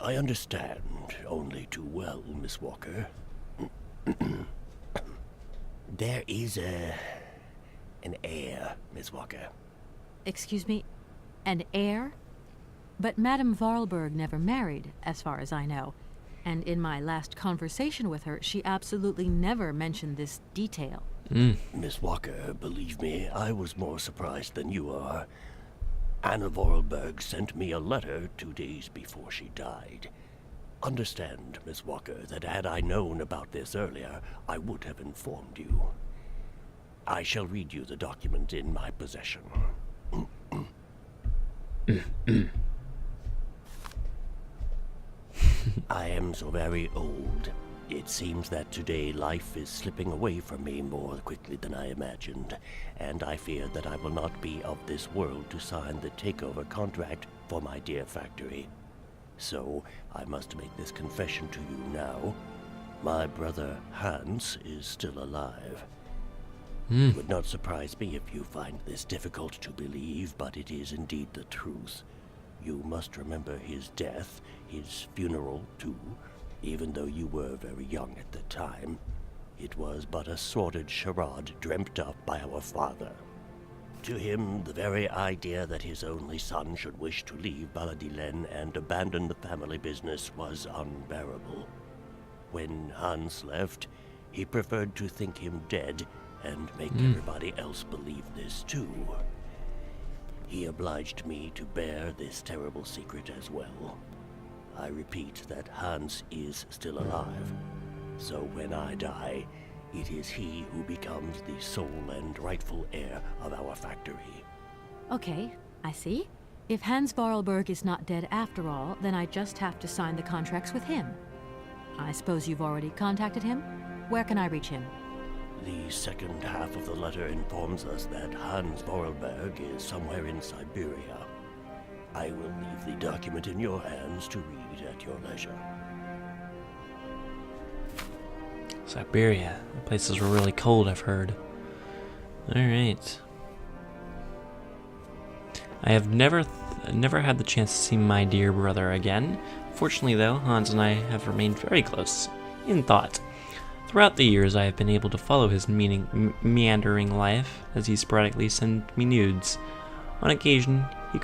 I understand only too well, Miss Walker. There is an heir, Miss Walker. Excuse me? An heir? But Madame Vorarlberg never married, as far as I know. And in my last conversation with her, she absolutely never mentioned this detail. Miss Walker, believe me, I was more surprised than you are. Anna Vorarlberg sent me a letter 2 days before she died. Understand, Miss Walker, that had I known about this earlier, I would have informed you. I shall read you the document in my possession. I am so very old. It seems that today life is slipping away from me more quickly than I imagined, and I fear that I will not be of this world to sign the takeover contract for my dear factory. So, I must make this confession to you now. My brother Hans is still alive. It would not surprise me if you find this difficult to believe, but it is indeed the truth. You must remember his death, his funeral too, even though you were very young at the time. It was but a sordid charade dreamt up by our father. To him, the very idea that his only son should wish to leave Baladilen and abandon the family business was unbearable. When Hans left, he preferred to think him dead and make everybody else believe this too. He obliged me to bear this terrible secret as well. I repeat that Hans is still alive, so when I die, it is he who becomes the sole and rightful heir of our factory. Okay, I see. If Hans Vorarlberg is not dead after all, then I just have to sign the contracts with him. I suppose you've already contacted him? Where can I reach him? The second half of the letter informs us that Hans Vorarlberg is somewhere in Syberia. I will leave the document in your hands to read at your leisure. Syberia. The places were really cold, I've heard. Alright. I have never had the chance to see my dear brother again. Fortunately, though, Hans and I have remained very close, in thought. Throughout the years, I have been able to follow his meandering life, as he sporadically sent me nudes. On occasion, he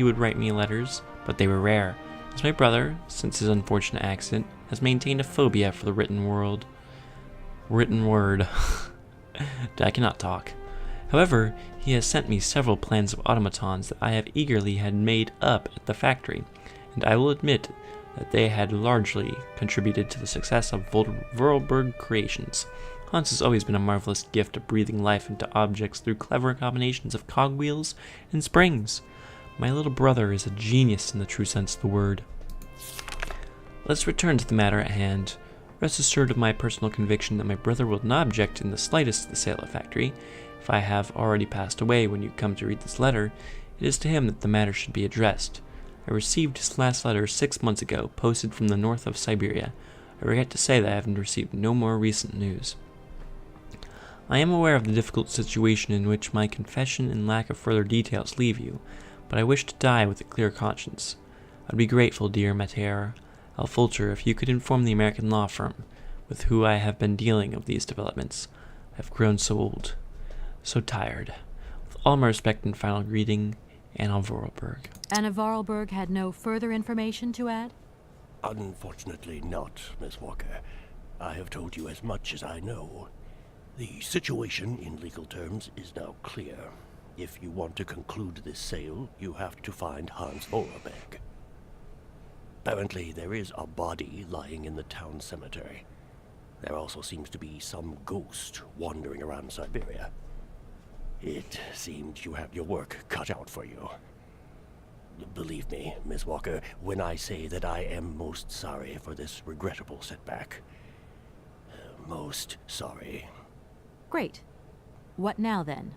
would write me letters, but they were rare, as my brother, since his unfortunate accident, has maintained a phobia for the written word. I cannot talk. However, he has sent me several plans of automatons that I have eagerly had made up at the factory, and I will admit that they had largely contributed to the success of Vorarlberg creations. Hans has always been a marvelous gift of breathing life into objects through clever combinations of cogwheels and springs. My little brother is a genius in the true sense of the word. Let's return to the matter at hand. Rest assured of my personal conviction that my brother will not object in the slightest to the sale of the factory. If I have already passed away when you come to read this letter, it is to him that the matter should be addressed. I received his last letter 6 months ago, posted from the north of Syberia. I regret to say that I have received no more recent news. I am aware of the difficult situation in which my confession and lack of further details leave you, but I wish to die with a clear conscience. I'd be grateful, dear Mater Alfulcher, if you could inform the American law firm with whom I have been dealing of these developments. I have grown so old, so tired. With all my respect and final greeting, Anna Vorarlberg. Anna Vorarlberg had no further information to add? Unfortunately not, Miss Walker. I have told you as much as I know. The situation, in legal terms, is now clear. If you want to conclude this sale, you have to find Hans Vorarlberg. Apparently, there is a body lying in the town cemetery. There also seems to be some ghost wandering around Syberia. It seems you have your work cut out for you. Believe me, Miss Walker, when I say that I am most sorry for this regrettable setback. Most sorry. Great. What now, then?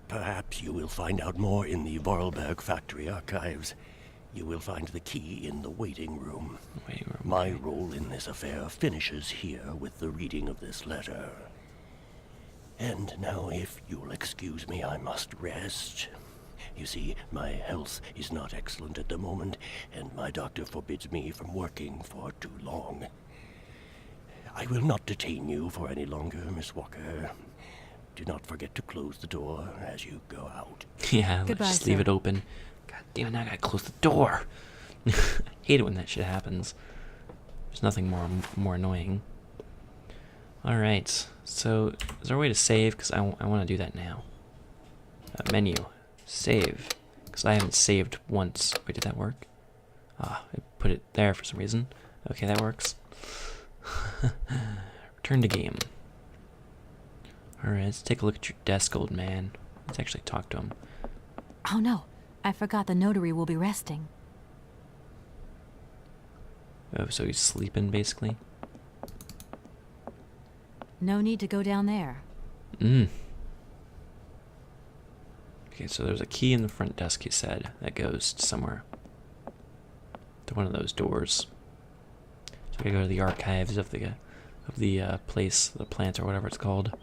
Perhaps you will find out more in the Vorarlberg factory archives. You will find the key in the waiting room. My role in this affair finishes here with the reading of this letter. And now, if you'll excuse me, I must rest. You see, my health is not excellent at the moment, and my doctor forbids me from working for too long. I will not detain you for any longer, Miss Walker. Do not forget to close the door as you go out. Yeah, Goodbye, just leave sir. it open. God damn it, now I gotta close the door. I hate it when that shit happens. There's nothing more annoying. Alright, so is there a way to save? Because I want to do that now. Menu. Save. Because I haven't saved once. Wait, did that work? Ah, I put it there for some reason. Okay, that works. Return to game. Alright, let's take a look at your desk, old man. Let's actually talk to him. Oh no, I forgot the notary will be resting. Oh, so he's sleeping, basically? No need to go down there. Okay, so there's a key in the front desk, he said, that goes somewhere. To one of those doors. So we gotta go to the archives of the place, the plant, or whatever it's called.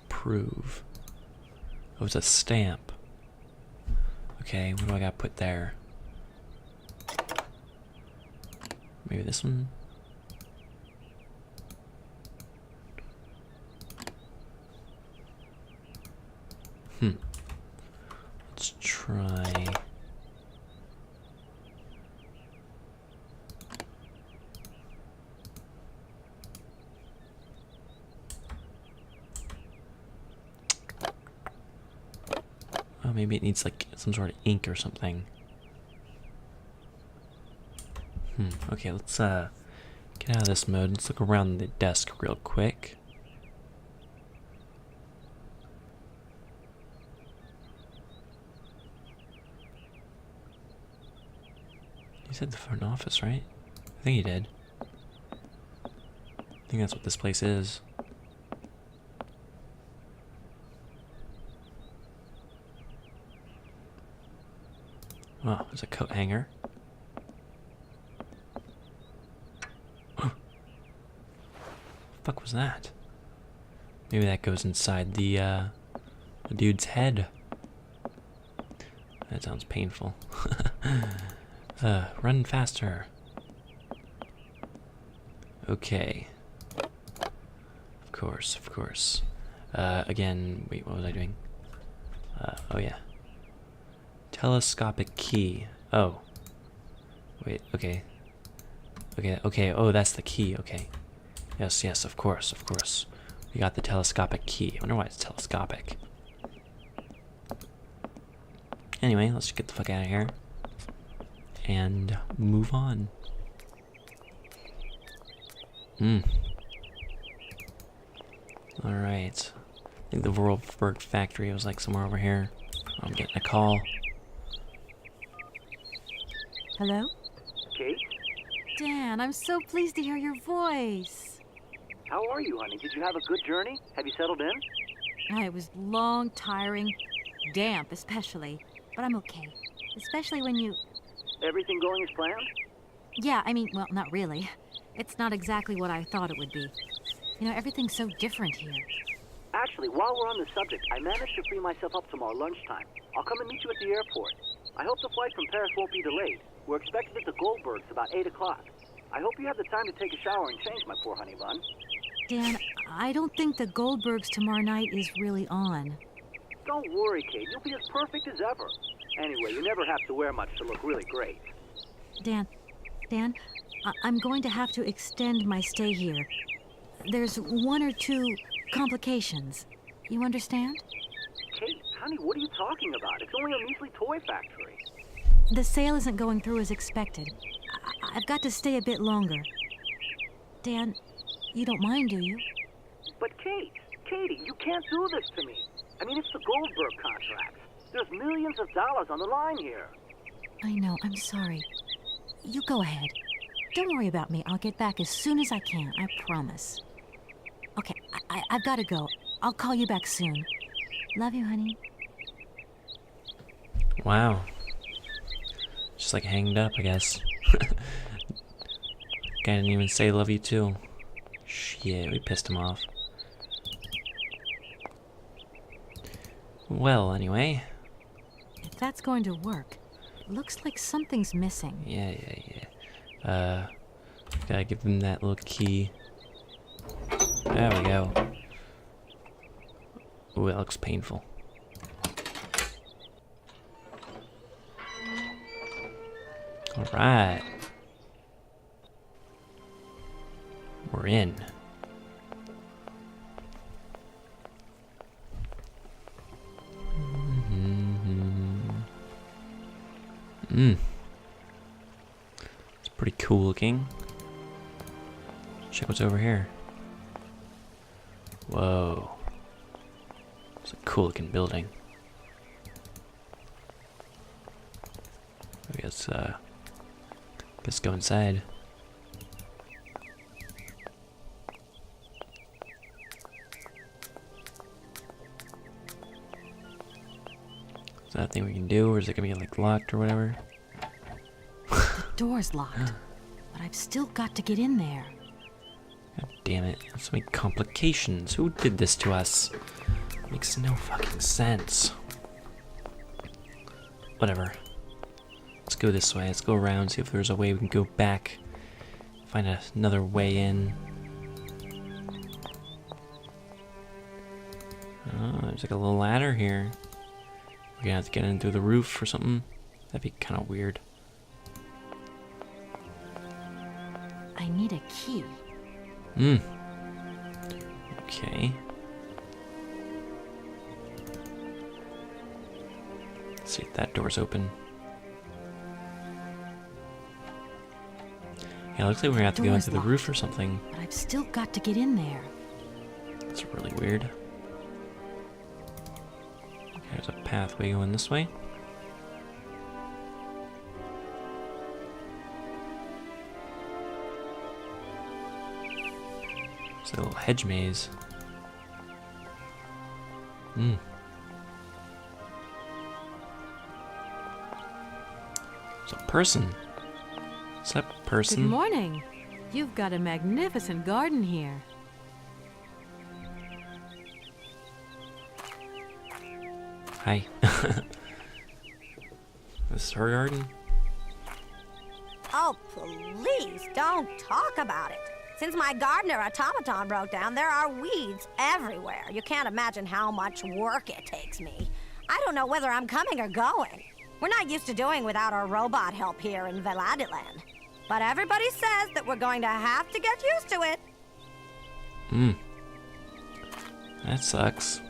Prove. Oh, it's a stamp. Okay, what do I gotta put there? Maybe this one? Let's try... Oh, maybe it needs like some sort of ink or something. Okay, let's get out of this mode. Let's look around the desk real quick. He said the front office, right? I think he did. I think that's what this place is. Oh, there's a coat hanger. What the fuck was that? Maybe that goes inside the dude's head. That sounds painful. Run faster. Okay. Of course, of course. Again, wait, what was I doing? Oh yeah. Telescopic key. Oh. Wait, okay. Okay, oh, that's the key, okay. Yes, of course. We got the telescopic key. I wonder why it's telescopic. Anyway, let's get the fuck out of here. And move on. Alright. I think the Vorarlberg factory was like somewhere over here. I'm getting a call. Hello? Kate? Dan, I'm so pleased to hear your voice. How are you, honey? Did you have a good journey? Have you settled in? It was long, tiring, damp especially, but I'm okay. Especially when you... Everything going as planned? Yeah, I mean, well, not really. It's not exactly what I thought it would be. You know, everything's so different here. Actually, while we're on the subject, I managed to free myself up tomorrow lunchtime. I'll come and meet you at the airport. I hope the flight from Paris won't be delayed. We're expected at the Goldbergs about 8 o'clock. I hope you have the time to take a shower and change, my poor honey bun. Dan, I don't think the Goldbergs tomorrow night is really on. Don't worry, Kate. You'll be as perfect as ever. Anyway, you never have to wear much to look really great. Dan, I'm going to have to extend my stay here. There's 1 or 2 complications. You understand? Kate, honey, what are you talking about? It's only a measly toy factory. The sale isn't going through as expected. I've got to stay a bit longer. Dan, you don't mind, do you? But Katie, you can't do this to me. I mean, it's the Goldberg contract. There's millions of dollars on the line here. I know, I'm sorry. You go ahead. Don't worry about me. I'll get back as soon as I can, I promise. Okay, I've got to go. I'll call you back soon. Love you, honey. Wow. Just like hanged up, I guess. Guy didn't even say love you too. Shit, we pissed him off. Well, anyway. If that's going to work, it looks like something's missing. Yeah. Gotta give them that little key. There we go. Ooh, that looks painful. Alright. We're in. It's pretty cool looking. Check what's over here. Whoa. It's a cool looking building. I guess go inside. Is that a thing we can do, or is it gonna be like locked or whatever? The door's locked, but I've still got to get in there. God damn it. So many complications. Who did this to us? Makes no fucking sense. Whatever. Let's go this way. Let's go around, see if there's a way we can go back. Find another way in. Oh, there's like a little ladder here. We're gonna have to get in through the roof or something. That'd be kind of weird. I need a key. Okay. Let's see if that door's open. Yeah, it looks like we're gonna have to go into the roof or something. But I've still got to get in there. That's really weird. There's a pathway going this way. It's a little hedge maze. It's a person. Is that a person? Good morning. You've got a magnificent garden here. Hi. This is her garden? Oh, please don't talk about it. Since my gardener automaton broke down, there are weeds everywhere. You can't imagine how much work it takes me. I don't know whether I'm coming or going. We're not used to doing without our robot help here in Veladiland. But everybody says that we're going to have to get used to it. That sucks.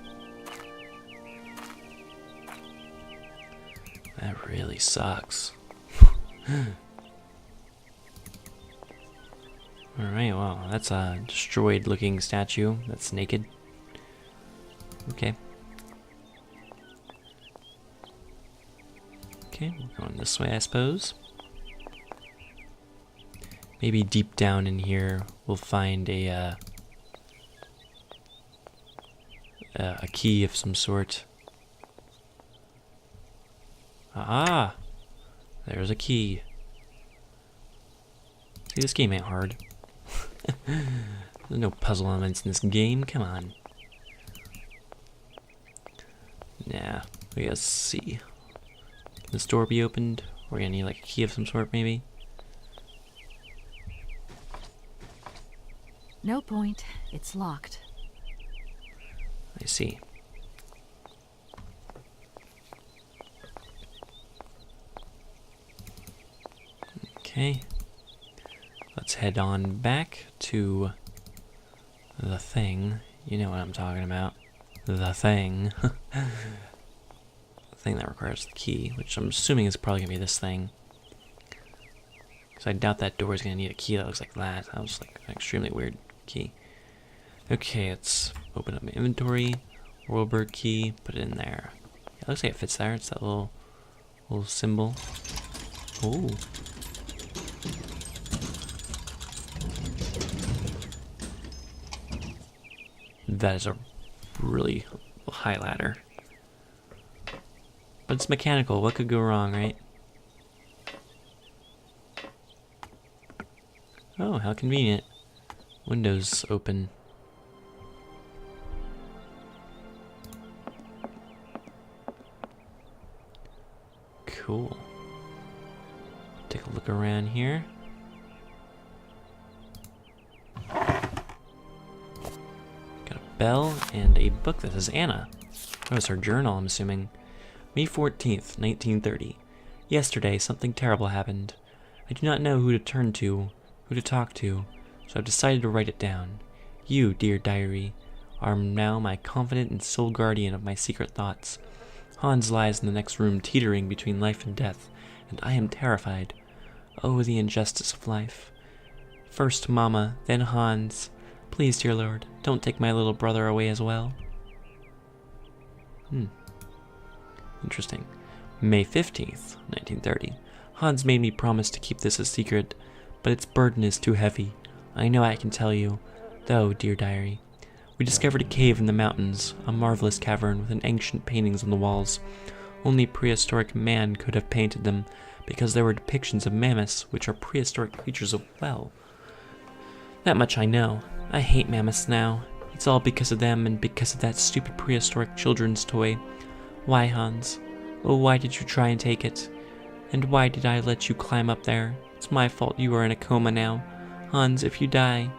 That really sucks. Alright, wow, that's a destroyed looking statue that's naked. Okay. Okay, we're going this way, I suppose. Maybe deep down in here we'll find a key of some sort. Ah! There's a key. See, this game ain't hard. There's no puzzle elements in this game, come on. Nah, we gotta see. Can this door be opened? We're gonna need like a key of some sort, maybe? No point. It's locked. I see. Okay. Let's head on back to the thing. You know what I'm talking about. The thing. The thing that requires the key, which I'm assuming is probably going to be this thing. Because I doubt that door is going to need a key that looks like that. That was like an extremely weird key. Okay, let's open up my inventory. Worldberg key, put it in there. Yeah, it looks like it fits there. It's that little symbol. Ooh. That is a really high ladder. But it's mechanical. What could go wrong, right? Oh, how convenient. Windows open. Cool. Take a look around here. Got a bell and a book that says Anna. Oh, it's her journal, I'm assuming. May 14th, 1930. Yesterday, something terrible happened. I do not know who to turn to, who to talk to, so I've decided to write it down. You, dear diary, are now my confidant and sole guardian of my secret thoughts. Hans lies in the next room, teetering between life and death, and I am terrified. Oh, the injustice of life. First Mama, then Hans. Please, dear Lord, don't take my little brother away as well. Interesting. May 15th, 1930. Hans made me promise to keep this a secret, but its burden is too heavy. I know I can tell you, though, dear diary. We discovered a cave in the mountains, a marvelous cavern with ancient paintings on the walls. Only prehistoric man could have painted them, because there were depictions of mammoths, which are prehistoric creatures as well. That much I know. I hate mammoths now. It's all because of them and because of that stupid prehistoric children's toy. Why, Hans? Oh, why did you try and take it? And why did I let you climb up there? It's my fault you are in a coma now. Hans, if you die...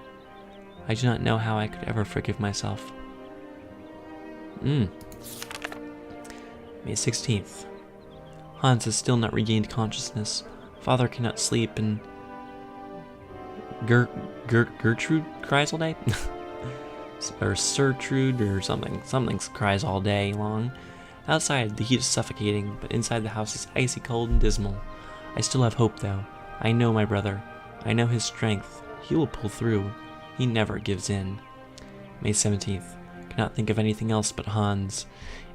I do not know how I could ever forgive myself. May 16th. Hans has still not regained consciousness. Father cannot sleep and... Gertrude cries all day? Or Sertrude or something. Something cries all day long. Outside, the heat is suffocating, but inside the house is icy cold and dismal. I still have hope, though. I know my brother. I know his strength. He will pull through. He never gives in. May 17th. Cannot think of anything else but Hans.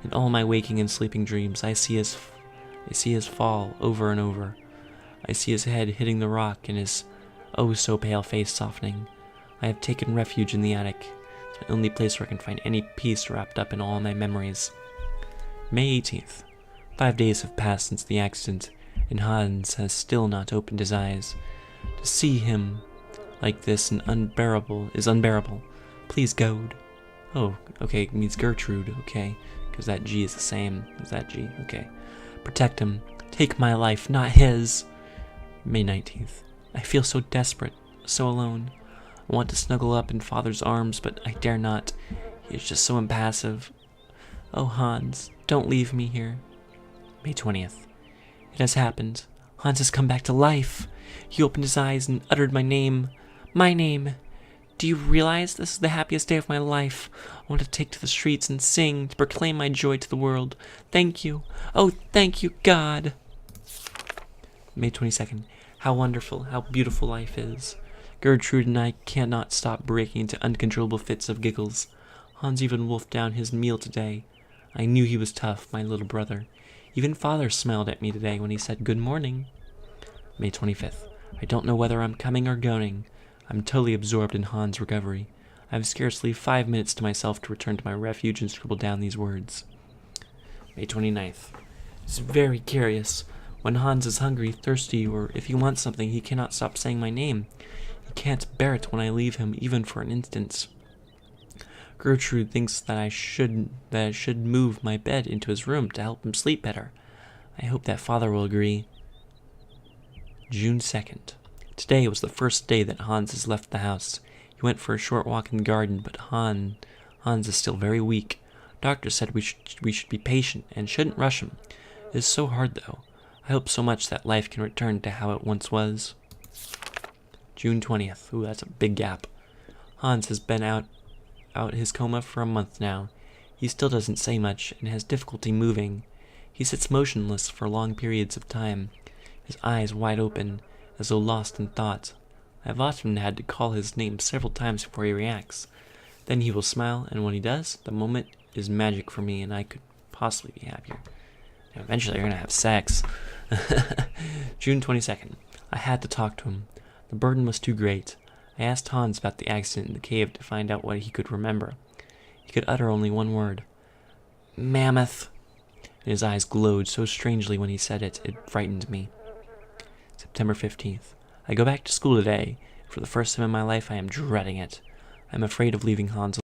In all my waking and sleeping dreams, I see his fall over and over. I see his head hitting the rock and his oh-so-pale face softening. I have taken refuge in the attic. It's my only place where I can find any peace wrapped up in all my memories. May 18th. 5 days have passed since the accident, and Hans has still not opened his eyes. To see him like this is unbearable. Please, goad. Oh, okay, it means Gertrude, okay, because that G is the same as that G, okay. Protect him. Take my life, not his. May 19th. I feel so desperate, so alone. I want to snuggle up in Father's arms, but I dare not. He is just so impassive. Oh, Hans, don't leave me here. May 20th. It has happened. Hans has come back to life. He opened his eyes and uttered my name. My name. Do you realize this is the happiest day of my life? I want to take to the streets and sing, to proclaim my joy to the world. Thank you. Oh, thank you, God. May 22nd. How wonderful, how beautiful life is. Gertrude and I cannot stop breaking into uncontrollable fits of giggles. Hans even wolfed down his meal today. I knew he was tough, my little brother. Even Father smiled at me today when he said good morning. May 25th. I don't know whether I'm coming or going. I'm totally absorbed in Hans' recovery. I have scarcely 5 minutes to myself to return to my refuge and scribble down these words. May 29th. It's very curious. When Hans is hungry, thirsty, or if he wants something, he cannot stop saying my name. He can't bear it when I leave him, even for an instant. Gertrude thinks that I should move my bed into his room to help him sleep better. I hope that Father will agree. June 2nd. Today was the first day that Hans has left the house. He went for a short walk in the garden, but Hans is still very weak. Doctor said we should be patient and shouldn't rush him. It is so hard, though. I hope so much that life can return to how it once was. June 20th. Ooh, that's a big gap. Hans has been out his coma for a month now. He still doesn't say much and has difficulty moving. He sits motionless for long periods of time, his eyes wide open, as though lost in thought. I have often had to call his name several times before he reacts. Then he will smile, and when he does, the moment is magic for me, and I could possibly be happier. Now, eventually, you're going to have sex. June 22nd. I had to talk to him. The burden was too great. I asked Hans about the accident in the cave to find out what he could remember. He could utter only one word. Mammoth. And his eyes glowed so strangely when he said it, it frightened me. September 15th. I go back to school today. For the first time in my life, I am dreading it. I'm afraid of leaving Hans